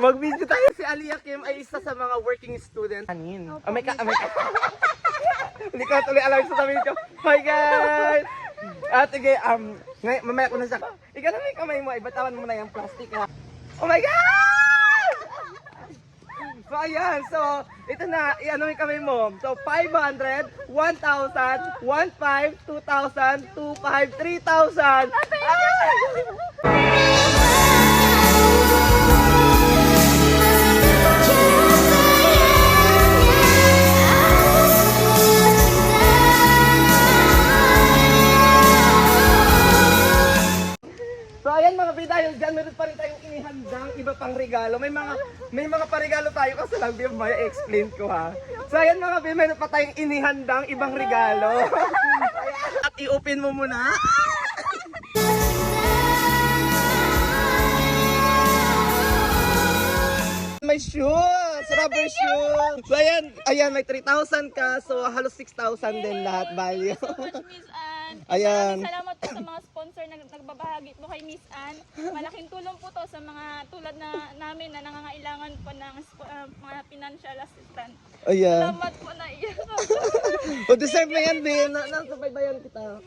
Mag-video tayo. Si Aliyah Kim ay isa sa mga working student. Anin? Oh my God. Hindi ko tuloy alam sa sabihin ko. Hi guys! At sige, mamaya ko na siya. Ikaw na may kamay mo. Ibatawan mo na yung plastic ha. Oh my God! So ayan, so ito na, i-ano yung kamay mo. So 500, 1,000, 1,500, 2,000, 2,500, 3,000. So ayan mga bidayos, dyan meron pa rin tayong inihandang iba pang regalo. May mga paregalo tayo kasi lang di ba explain ko ha. So ayan mga bidayos, meron pa tayong inihandang ibang regalo. At i-open mo muna. May shoes, rubber shoes. So ayan may 3,000 ka, so halos 6,000 din lahat value. Thank you so much, Miss Ann. Ayan. Maraming salamat po sa mga sponsor na nagbabahagi po kay Miss Ann. Malaking tulong po to sa mga tulad na namin na nangangailangan po ng mga financial assistance. Ayan. Salamat po na iyan. O deserve mo yan din, nasubaybayan kita.